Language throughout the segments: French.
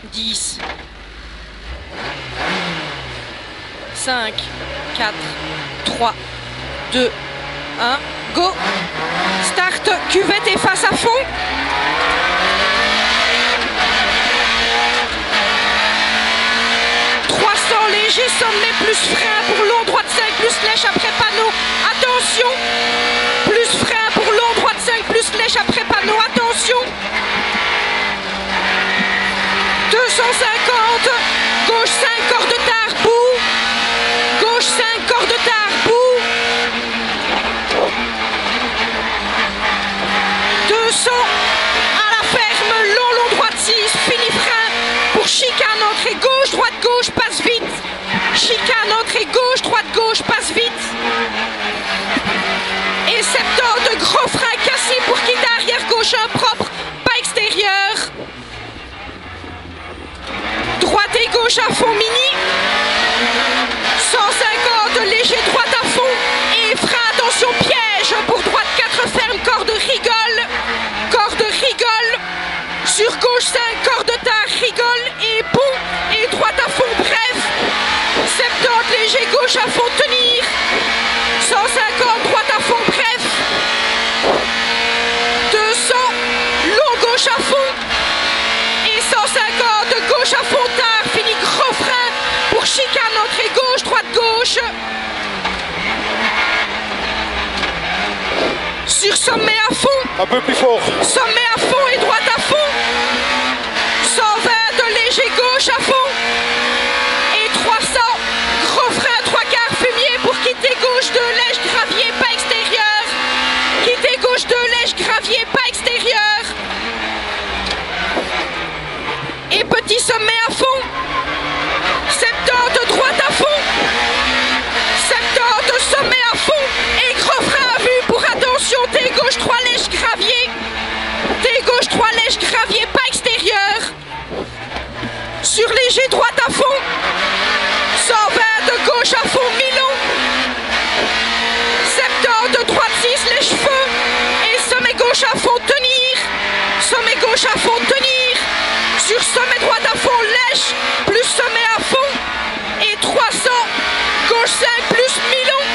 10, 5, 4, 3, 2, 1, go. Start, cuvette et face à fond. Léger, sommet, plus frein pour long, droite 5, plus lèche après panneau, attention, plus frein pour long, droite 5, plus lèche après panneau, attention, 250, gauche 5, corps de tard, bout, gauche 5, corps de tard, bout, 200, à la ferme, long, long, droite 6, fini frein, pour chicane, entrée gauche, droite, gauche, passe vite. Chicane, entrée gauche, droite, gauche, passe vite. Et 70, gros frein cassé pour quitter arrière gauche impropre, pas extérieur. Droite et gauche à fond mini. 150, léger droite à fond. Et frein, attention, piège pour droite 4 ferme, corde rigole. Corde rigole. Sur gauche 5, corde tard, rigole. Et pont. Et droite à fond, bref. 70, léger gauche à fond, tenir. 150, droite à fond, bref. 200, long gauche à fond. Et 150, gauche à fond, tard, fini, gros frein. Pour chicane, entrée gauche, droite, gauche. Sur sommet à fond. Un peu plus fort. Sommet à fond et droite à fond. 120, léger gauche à fond. Et 300, gros frein, 3 quarts fumier pour quitter gauche de lèche, gravier, pas extérieur. Quitter gauche de lèche, gravier, pas extérieur. Et petit sommet à fond. 70, droite à fond. 70, sommet à fond. Et gros frein à vue pour attention, T gauche, 3 lèches, gravier. T gauche, 3 lèches, gravier, pas extérieur. Sur léger, droite à fond. 120, de gauche à fond, mi-long. 70, de droite 6, les cheveux. Et sommet gauche à fond, tenir. Sommet gauche à fond, tenir. Sur sommet droite à fond, lèche. Plus sommet à fond. Et 300, gauche 5, plus mi-long.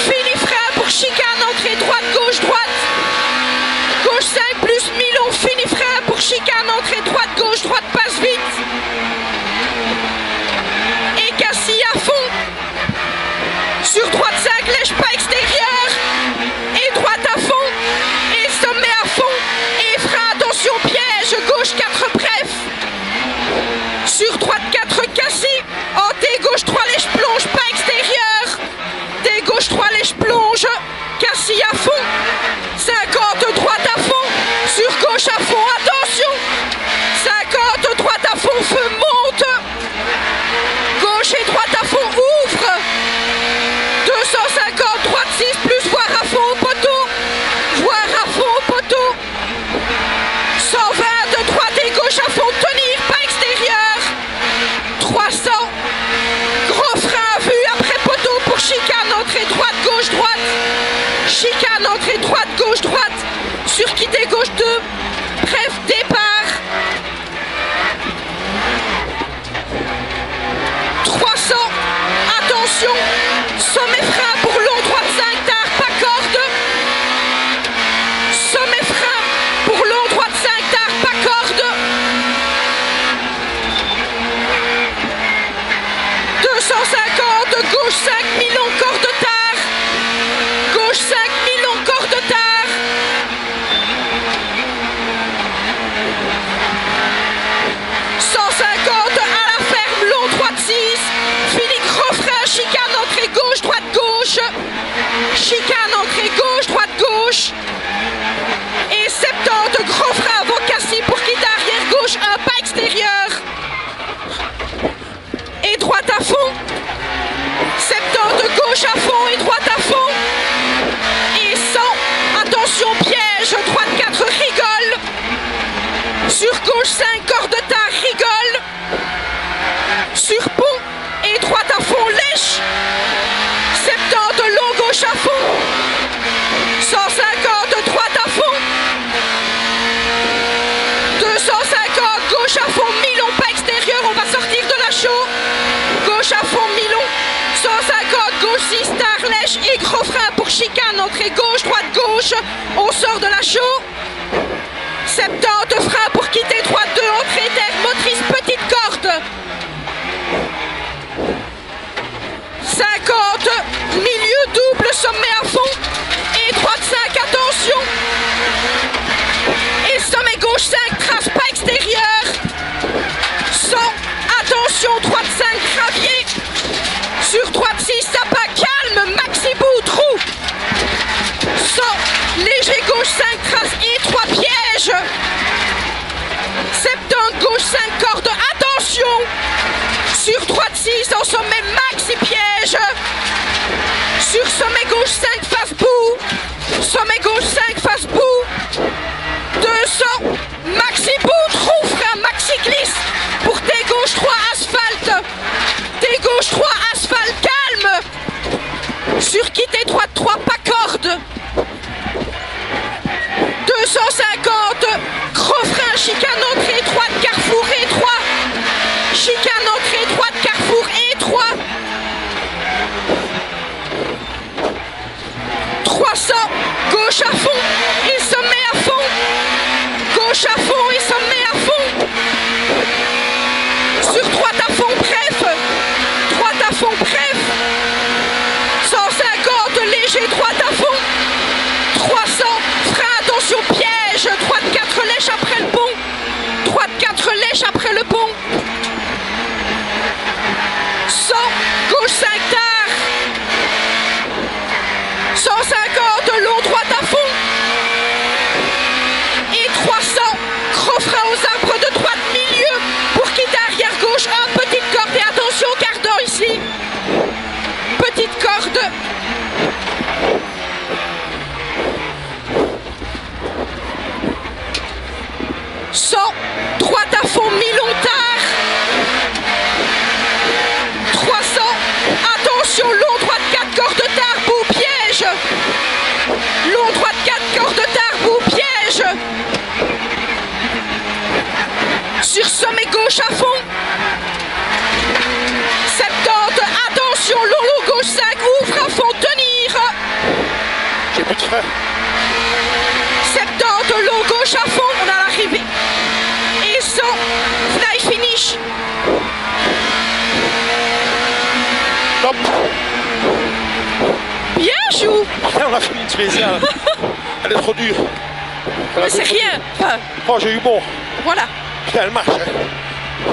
Fini frein pour chicane, entrée droite, gauche, droite. Gauche 5, plus mi-long, fini frein pour chicane, entrée droite, gauche, droite, passe vite. Et Cassis à fond. Sur droite 5, lèche pas extérieur. Et droite à fond. Et sommet à fond. Et frein, attention, piège. Gauche 4, bref. Sur droite 4, Cassis. En T gauche 3, lèche plonge, pas extérieur. T gauche 3, lèche plonge. Cassis à fond. 50, droite à fond. Sur gauche à fond, attention. 50, droite à fond, feu monte. Gauche et droite à fond, ouvre. 250, droite 6, plus voir à fond au poteau. Voir à fond au poteau. 120, de droite et gauche à fond, tenir, pas extérieur. 300, gros frein à vue après poteau pour chicane, entrée droite, gauche, droite. Chicane, entrée droite, gauche, droite. Sur quitter gauche 2. Bref, départ. 300, attention. Sommet frein pour long, droite 5, tard, pas corde. Sommet frein pour long, droite 5, tard, pas corde. 250, gauche 5, mi-long, corde tard. Gauche 5, mi-long, corde tard. 150, à la ferme, long, droite 6. Fini, gros frein, chicane, entrée gauche, droite, gauche. Chicane, entrée gauche, droite, gauche. Et 70, gros frein avant Cassis pour quitter arrière gauche, un pas extérieur. Et droite à fond. 70, gauche à fond et droite à fond. Et 100, attention, piège, droite 4, rigole. Sur gauche 5, corde tard, rigole. Sur pont et droite à fond, lèche. 70, long gauche à fond. 150, droite à fond. 250, gauche à fond, mi-long, pas extérieur. entrée gauche, droite, gauche. On sort de la chaux. 70 frein pour quitter, droite 2, entrée d'air, motrice, petite corde. 50, milieu double, sommet à fond. Et droite 5, attention. Et sommet gauche 5, trace pas extérieure. 100, attention, droite 5, gravier. Sur droite 6, tabac, calme, maxi bout, trou. 100, léger gauche 5, trace et 3 pièges. 70, gauche 5, corde, attention. Sur droite 6, en sommet maxi piège. Sur sommet gauche 5, face bout. Sommet gauche 5, face bout. 200, maxi bout, trou, frein, maxi glisse. Pour T gauche 3, asphalte. T gauche 3, asphalte, calme. Sur quitter droite 3, pas corde. 250, gros frein, chicane entrée droite, carrefour et 3. Chicane entrée droite, carrefour et 3. 300, gauche à fond et sommet à fond. Gauche à fond et sommet à fond. Sur droite à fond, bref. Droite à fond, bref. 150, léger, droite à fond. 300, frein, attention, piège. Droite 4, lèche après le pont. Droite 4, lèche après le pont. 100, gauche 5 tard. 150, long, droite à fond. Et 300, gros frein aux arbres de droite, milieu. Pour quitter arrière gauche, 1, petite corde. Et attention, cardan ici. Petite corde. 100, droite à fond, mi-long tard. 300, attention, long, droite 4, corde tard, bout, piège. Long, droite 4, corde tard, bout, piège. Sur sommet gauche à fond. 70, attention, long, gauche 5, ouvre à fond, tenir. J'ai plus de frein. 70, long, gauche à fond, on a l'arrivée. Et 100, fly finish. Stop. Bien joué. On a fini une spéciale. Elle est trop dure. Mais c'est rien. Enfin, Oh, j'ai eu bon. voilà. Putain, elle marche. Hein.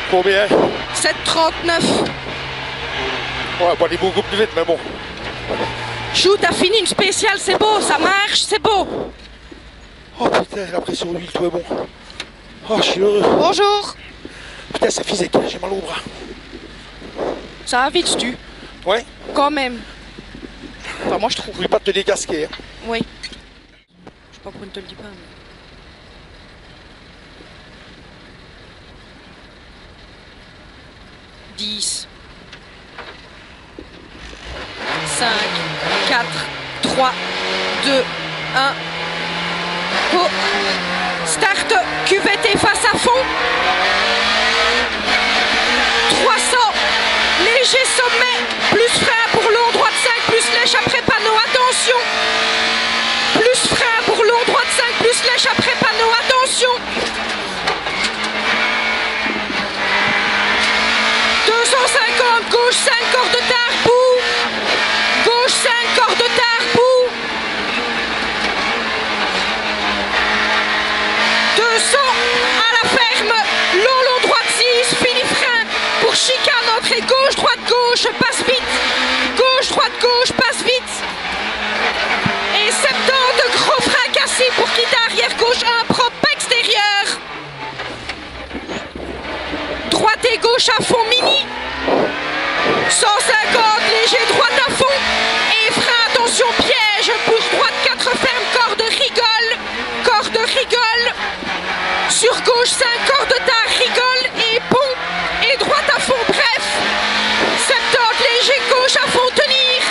Combien? 7,39. Ouais, bon, elle est beaucoup plus vite, mais bon. Chou, t'as fini une spéciale, c'est beau, ça marche, c'est beau. Oh putain, la pression d'huile, tout est bon. Oh, je suis heureux. Bonjour. Putain, c'est physique, j'ai mal au bras. Ça va vite, tu. Ouais? Quand même. Enfin, moi, je trouve. N'oublie pas de te décasquer. Hein. Oui. Je sais pas pourquoi on ne te le dit pas. Mais... 10. 5, 4, 3, 2, 1. Go. Start. Cuvette et face à fond. 300. Léger sommet. Plus frein pour long. Droite 5. Plus lèche après panneau. Attention. Plus frein pour long. Droite 5. Plus lèche après panneau. Attention. 250. Gauche 5. Corde tard. Bout. Gauche 5. Corde tard. Bout. 200 à la ferme, long, droite 6, fini frein, pour chicane, entrée gauche, droite, passe vite, gauche, passe vite, et 70, gros frein cassé pour quitter arrière gauche 1, propre, pas extérieur, droite et gauche à fond, mini, 150, léger, droite à fond, et frein, attention, piège, pour droite 4, ferme, corde, rigole, sur gauche 5, corde tard, rigole et pont, et droite à fond, bref, 70, léger, gauche à fond, tenir,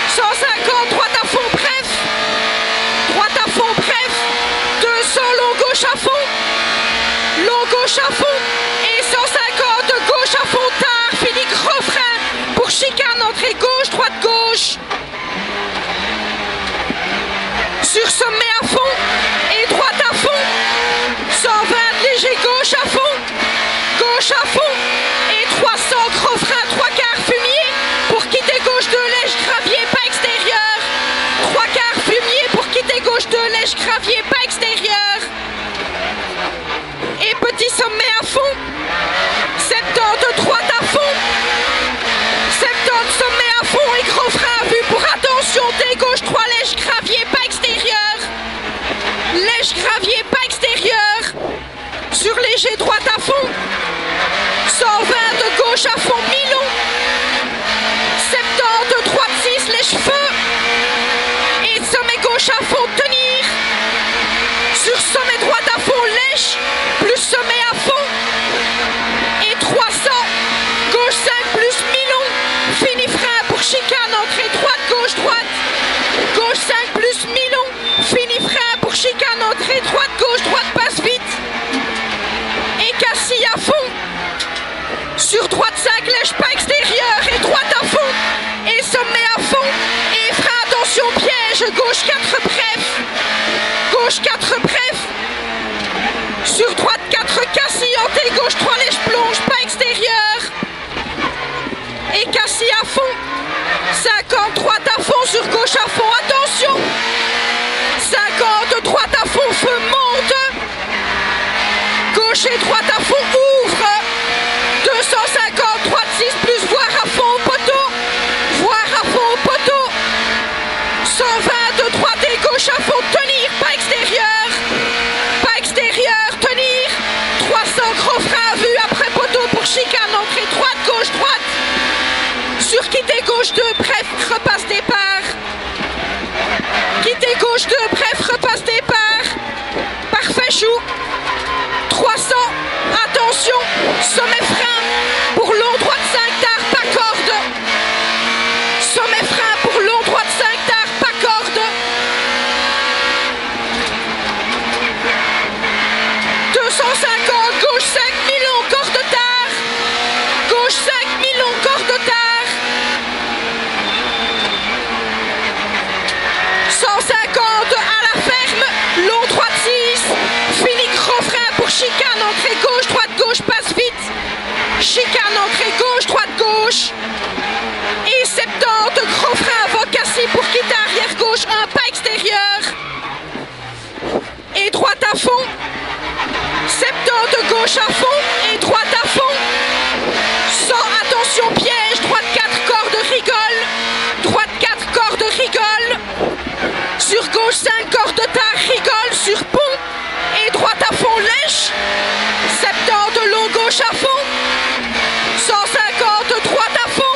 150, droite à fond, bref, 200, long, gauche à fond, et 150, gauche à fond, tard, fini, gros frein, pour chicane, entrée gauche, droite, gauche à fond et 300 gros frein, 3 quarts fumier pour quitter gauche de lèche, gravier, pas extérieur. 3 quarts fumier pour quitter gauche de lèche, gravier, pas extérieur. Et petit sommet à fond, 70 droite à fond, 70 sommet à fond et gros frein à vue pour attention, T gauche 3 lèche, gravier, pas extérieur. Lèche, gravier, pas extérieur. Sur léger droite à fond, 120 de gauche à fond, mi-long, 70 de droite 6, lèche feu, et sommet gauche à fond, tenir, sur sommet droite à fond, lèche, plus sommet à fond, et 300, gauche 5 plus mi-long, fini frein pour chicane, entrée droite, gauche 5 plus mi-long, fini frein pour chicane, entrée droite, gauche, passe vite. Et Cassis à fond, sur droite 5 lèche pas extérieur et droite à fond, et sommet à fond, et frein attention piège, gauche 4 bref, sur droite 4 Cassis, hanté gauche 3 lèche plonge pas extérieur, et Cassis à fond, 50 droite à fond, sur gauche à fond, attention, 50 droite à fond, feu monte, gauche et droite à fond, ouvre, 250, droite 6 plus, voir à fond au poteau, 120 de droite et gauche à fond, tenir, pas extérieur, tenir, 300 gros frein à vue après poteau pour chicane, entrée droite, sur quitter gauche 2, bref, repasse départ, quitter gauche 2, bref, repasse départ, parfait chou, 300, attention, sommet frein, pour long droite 5 tard, pas corde, sommet frein pour long droite 5 tard, pas corde, 250, gauche 5 mi-long, corde tard, gauche 5 mi-long, corde tard, 150 à la ferme, long droite 6, fini gros frein pour chicane, entrée gauche, passe vite, chicane, entrée gauche, et 70 gros frein avant Cassis pour quitter arrière gauche, 1 pas extérieur, et droite à fond, 70 gauche à fond, et droite à fond, 100, attention piège, droite 4 corde rigole, sur gauche 5 corde tard, rigole, sur pont, et droite à fond, lèche, 70 long gauche à fond, 150 droite à fond,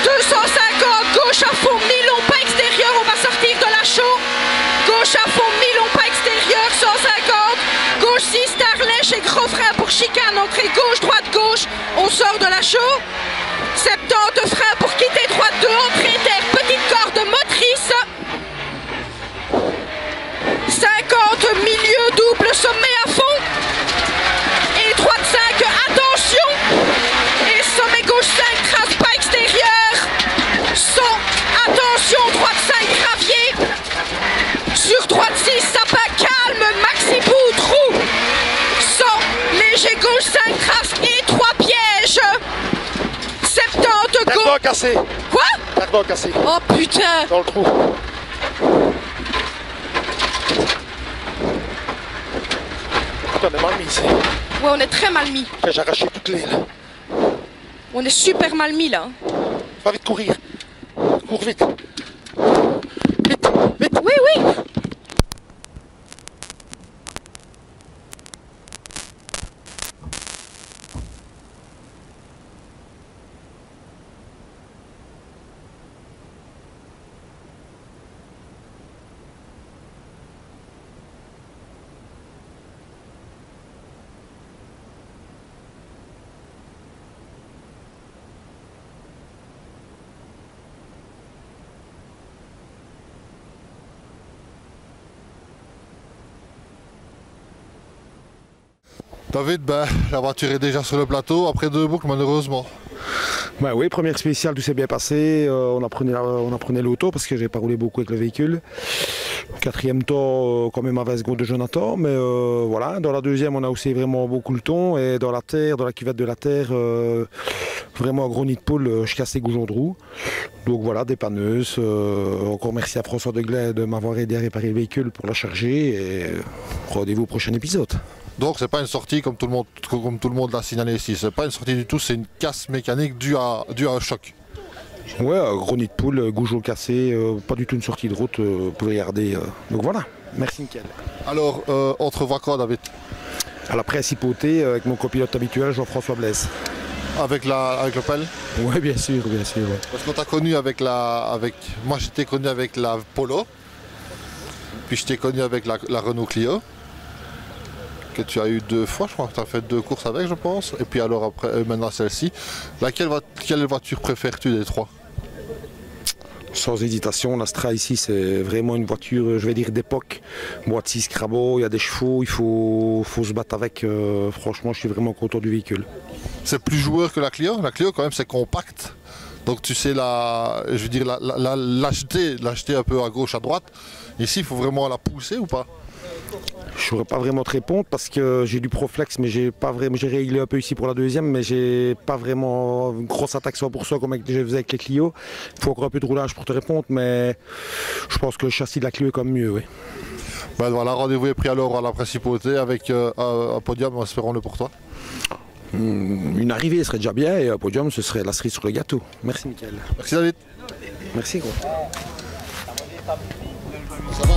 250 gauche à fond, mi-long, pas extérieur, on va sortir de la chaux, gauche à fond, mi-long, pas extérieur, 150, gauche 6 tard, lèche et gros frein pour chicane, entrée gauche, on sort de la chaux, 70 frein pour quitter droite 2, entrée terre, petite corde motrice, 50 milieu double sommet à fond, et droite 5 attention, et sommet gauche 5 trace pas extérieur, 100 attention, droite 5 gravier, sur droite 6 sapin calme, maxi bout trou, 100 léger gauche 5 trace et 3 pièges, 70 gauche. Cassé. Quoi? Cardan cassé. Oh putain. Dans le trou. Putain, on est mal mis ici. Ouais, on est très mal mis. J'ai arraché toutes les là. On est super mal mis là. Va vite courir. Cours vite. Vite. Oui. David, la voiture est déjà sur le plateau après 2 boucles malheureusement. Bah oui, première spéciale, tout s'est bien passé. On apprenait l'auto parce que j'ai pas roulé beaucoup avec le véhicule. Quatrième temps, quand même à 20 secondes de Jonathan, mais voilà. Dans la deuxième, on a aussi vraiment beaucoup le temps. Et dans la terre, dans la cuvette de la terre, vraiment un gros nid de pôle, je casse les goujons de roue. Donc voilà, dépanneuse. Encore merci à François Deglay de m'avoir aidé à réparer le véhicule pour la charger. Et rendez-vous au prochain épisode. Donc c'est pas une sortie comme tout le monde l'a signalé ici. C'est pas une sortie du tout, c'est une casse mécanique due à un choc. Ouais, un gros nid de poule, goujon cassé, pas du tout une sortie de route pour regarder. Donc voilà, merci Mickaël. Alors, on te revoit quand, David? À la principauté avec mon copilote habituel Jean-François Blaise. Avec le pelle? Oui, bien sûr, bien sûr. Ouais. Parce qu'on t'a connu moi j'étais connu avec la Polo, puis je t'ai connu avec la Renault Clio, que tu as eu 2 fois, je crois que tu as fait 2 courses avec, je pense, et puis alors après, maintenant celle-ci. Quelle voiture préfères-tu des 3? Sans hésitation, l'Astra ici c'est vraiment une voiture, je vais dire d'époque. Boîte 6 crabot, il y a des chevaux, il faut se battre avec. Franchement, je suis vraiment content du véhicule. C'est plus joueur que la Clio. La Clio quand même c'est compact. Donc tu sais l'acheter un peu à gauche, à droite. Ici il faut vraiment la pousser ou pas? Je ne saurais pas vraiment te répondre parce que j'ai du Proflex, mais j'ai réglé un peu ici pour la deuxième, mais j'ai pas vraiment une grosse attaque 100% comme je faisais avec les Clio. Il faut encore un peu de roulage pour te répondre, mais je pense que le châssis de la Clio est quand même mieux, oui. Ben voilà, rendez-vous est pris alors à la principauté avec un podium, espérons-le pour toi. Une arrivée serait déjà bien et un podium ce serait la cerise sur le gâteau. Merci Mickaël. Merci David. Merci gros. Ça va?